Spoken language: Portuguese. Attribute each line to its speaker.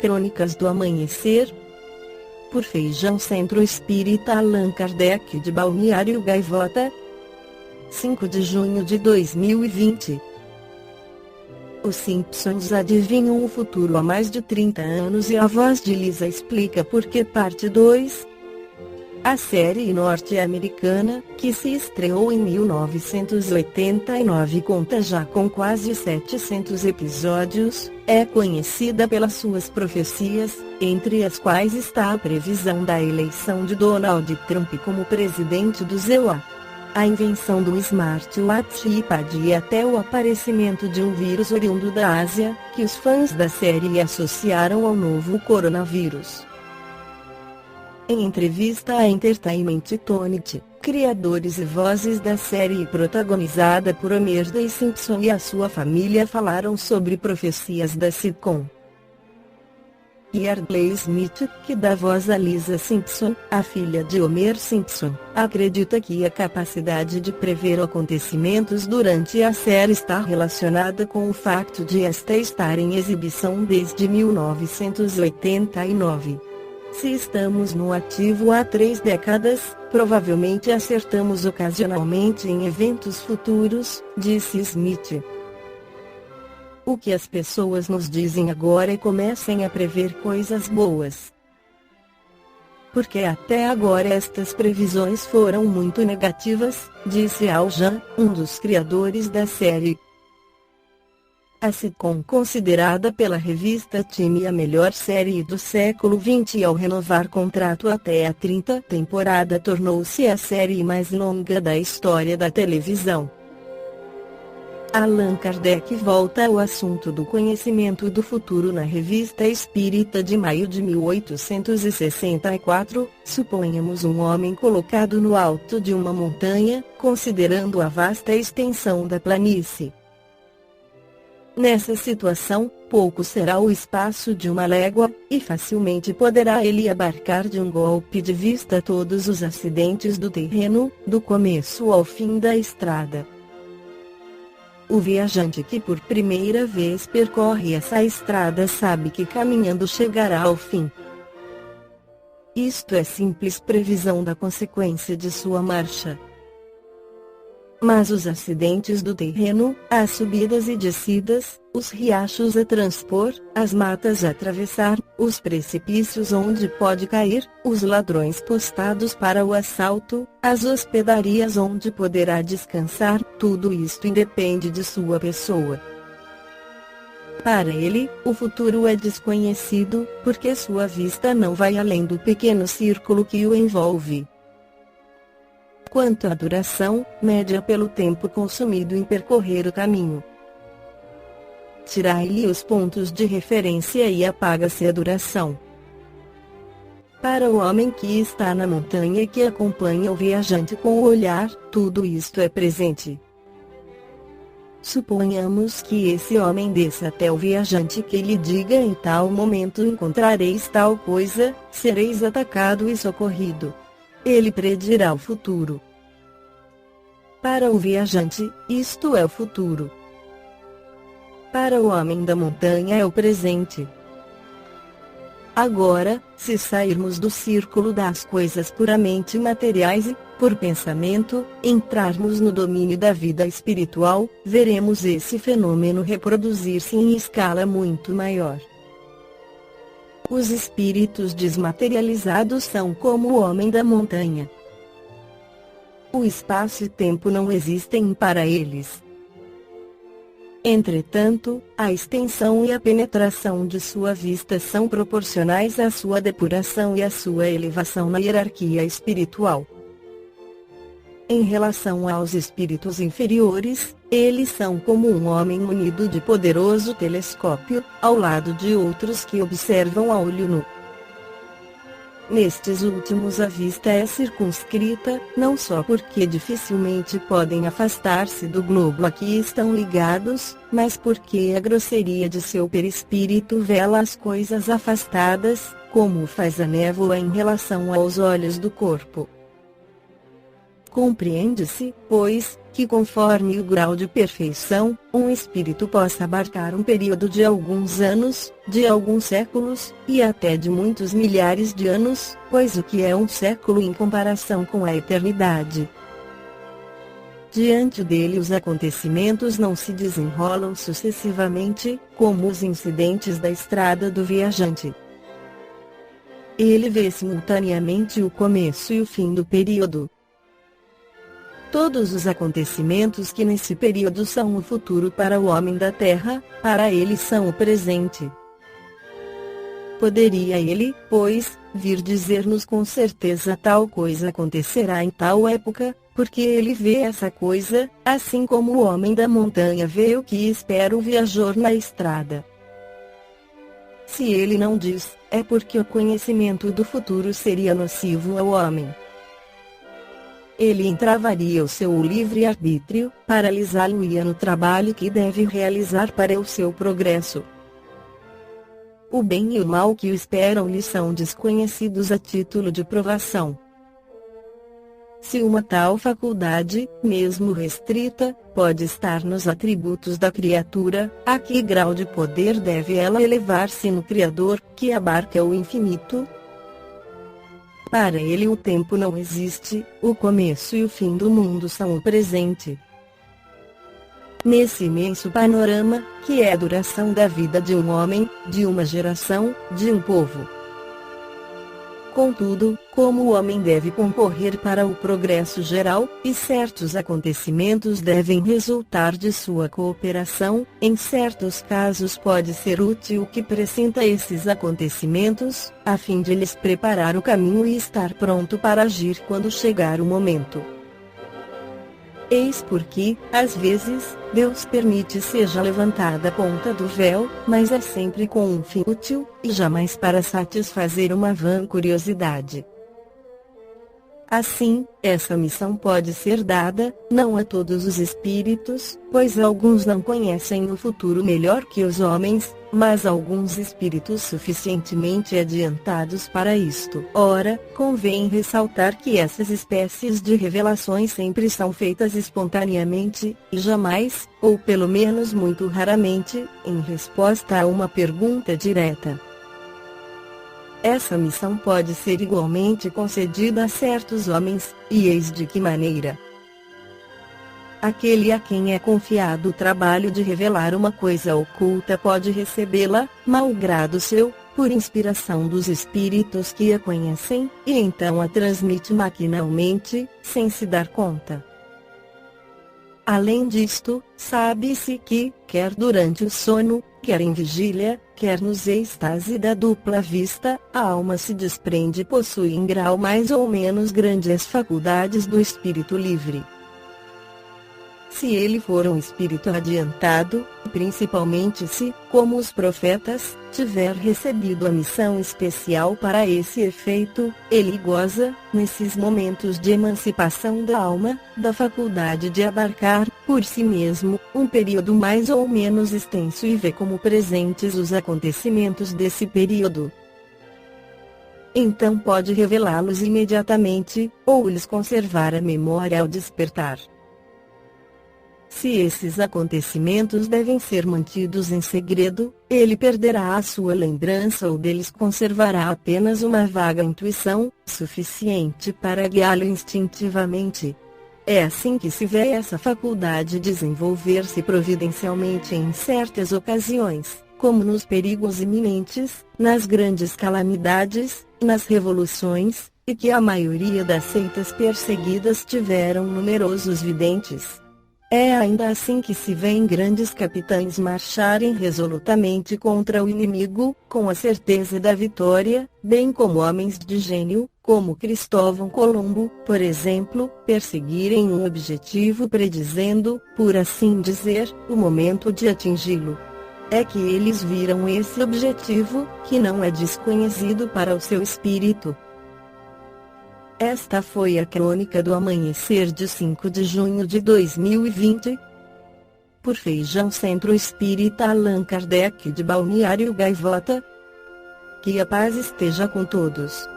Speaker 1: Crônicas do Amanhecer, por Feijão Centro Espírita Allan Kardec de Balneário Gaivota, 5 de junho de 2020. Os Simpsons adivinham o futuro há mais de 30 anos e a voz de Lisa explica por que. Parte 2. A série norte-americana, que se estreou em 1989 e conta já com quase 700 episódios, é conhecida pelas suas profecias, entre as quais está a previsão da eleição de Donald Trump como presidente dos EUA, a invenção do smartwatch iPad e até o aparecimento de um vírus oriundo da Ásia, que os fãs da série associaram ao novo coronavírus. Em entrevista à Entertainment Tonight, criadores e vozes da série protagonizada por Homer D. Simpson e a sua família falaram sobre profecias da sitcom. Yardley Smith, que dá voz a Lisa Simpson, a filha de Homer Simpson, acredita que a capacidade de prever acontecimentos durante a série está relacionada com o fato de esta estar em exibição desde 1989. Se estamos no ativo há 3 décadas, provavelmente acertamos ocasionalmente em eventos futuros, disse Smith. O que as pessoas nos dizem agora é comecem a prever coisas boas. Porque até agora estas previsões foram muito negativas, disse Al Jean, um dos criadores da série. A sitcom, considerada pela revista Time a melhor série do século XX ao renovar contrato até a 30ª temporada, tornou-se a série mais longa da história da televisão. Allan Kardec volta ao assunto do conhecimento do futuro na Revista Espírita de maio de 1864, suponhamos um homem colocado no alto de uma montanha, considerando a vasta extensão da planície. Nessa situação, pouco será o espaço de uma légua, e facilmente poderá ele abarcar de um golpe de vista todos os acidentes do terreno, do começo ao fim da estrada. O viajante que por primeira vez percorre essa estrada sabe que caminhando chegará ao fim. Isto é simples previsão da consequência de sua marcha. Mas os acidentes do terreno, as subidas e descidas, os riachos a transpor, as matas a atravessar, os precipícios onde pode cair, os ladrões postados para o assalto, as hospedarias onde poderá descansar, tudo isto independe de sua pessoa. Para ele, o futuro é desconhecido, porque sua vista não vai além do pequeno círculo que o envolve. Quanto à duração, média pelo tempo consumido em percorrer o caminho. Tirai-lhe os pontos de referência e apaga-se a duração. Para o homem que está na montanha e que acompanha o viajante com o olhar, tudo isto é presente. Suponhamos que esse homem desça até o viajante que lhe diga: em tal momento encontrareis tal coisa, sereis atacado e socorrido. Ele predirá o futuro. Para o viajante, isto é o futuro. Para o homem da montanha é o presente. Agora, se sairmos do círculo das coisas puramente materiais e, por pensamento, entrarmos no domínio da vida espiritual, veremos esse fenômeno reproduzir-se em escala muito maior. Os espíritos desmaterializados são como o homem da montanha. O espaço e tempo não existem para eles. Entretanto, a extensão e a penetração de sua vista são proporcionais à sua depuração e à sua elevação na hierarquia espiritual. Em relação aos espíritos inferiores, eles são como um homem munido de poderoso telescópio, ao lado de outros que observam a olho nu. Nestes últimos a vista é circunscrita, não só porque dificilmente podem afastar-se do globo a que estão ligados, mas porque a grosseria de seu perispírito vela as coisas afastadas, como faz a névoa em relação aos olhos do corpo. Compreende-se, pois, que conforme o grau de perfeição, um espírito possa abarcar um período de alguns anos, de alguns séculos, e até de muitos milhares de anos, pois o que é um século em comparação com a eternidade? Diante dele os acontecimentos não se desenrolam sucessivamente, como os incidentes da estrada do viajante. Ele vê simultaneamente o começo e o fim do período. Todos os acontecimentos que nesse período são o futuro para o homem da Terra, para ele são o presente. Poderia ele, pois, vir dizer-nos com certeza tal coisa acontecerá em tal época, porque ele vê essa coisa, assim como o homem da montanha vê o que espera o viajor na estrada. Se ele não diz, é porque o conhecimento do futuro seria nocivo ao homem. Ele entravaria o seu livre-arbítrio, paralisá-lo-ia no trabalho que deve realizar para o seu progresso. O bem e o mal que o esperam lhe são desconhecidos a título de provação. Se uma tal faculdade, mesmo restrita, pode estar nos atributos da criatura, a que grau de poder deve ela elevar-se no Criador, que abarca o infinito? Para ele o tempo não existe, o começo e o fim do mundo são o presente. Nesse imenso panorama, que é a duração da vida de um homem, de uma geração, de um povo. Contudo, como o homem deve concorrer para o progresso geral, e certos acontecimentos devem resultar de sua cooperação, em certos casos pode ser útil que pressinta esses acontecimentos, a fim de lhes preparar o caminho e estar pronto para agir quando chegar o momento. Eis porque, às vezes, Deus permite seja levantada a ponta do véu, mas é sempre com um fim útil, e jamais para satisfazer uma vã curiosidade. Assim, essa missão pode ser dada, não a todos os espíritos, pois alguns não conhecem o futuro melhor que os homens, mas alguns espíritos suficientemente adiantados para isto. Ora, convém ressaltar que essas espécies de revelações sempre são feitas espontaneamente, e jamais, ou pelo menos muito raramente, em resposta a uma pergunta direta. Essa missão pode ser igualmente concedida a certos homens, e eis de que maneira. Aquele a quem é confiado o trabalho de revelar uma coisa oculta pode recebê-la, malgrado seu, por inspiração dos espíritos que a conhecem, e então a transmite maquinalmente, sem se dar conta. Além disto, sabe-se que, quer durante o sono, quer em vigília, quer nos êxtase da dupla vista, a alma se desprende e possui em grau mais ou menos grande as faculdades do espírito livre. Se ele for um espírito adiantado, principalmente se, como os profetas, tiver recebido a missão especial para esse efeito, ele goza, nesses momentos de emancipação da alma, da faculdade de abarcar, por si mesmo, um período mais ou menos extenso e vê como presentes os acontecimentos desse período. Então pode revelá-los imediatamente, ou lhes conservar a memória ao despertar. Se esses acontecimentos devem ser mantidos em segredo, ele perderá a sua lembrança ou deles conservará apenas uma vaga intuição, suficiente para guiá-lo instintivamente. É assim que se vê essa faculdade desenvolver-se providencialmente em certas ocasiões, como nos perigos iminentes, nas grandes calamidades, nas revoluções, e que a maioria das seitas perseguidas tiveram numerosos videntes. É ainda assim que se vêem grandes capitães marcharem resolutamente contra o inimigo, com a certeza da vitória, bem como homens de gênio, como Cristóvão Colombo, por exemplo, perseguirem um objetivo predizendo, por assim dizer, o momento de atingi-lo. É que eles viram esse objetivo, que não é desconhecido para o seu espírito. Esta foi a crônica do amanhecer de 5 de junho de 2020. Por Feijão Centro Espírita Allan Kardec de Balneário Gaivota. Que a paz esteja com todos.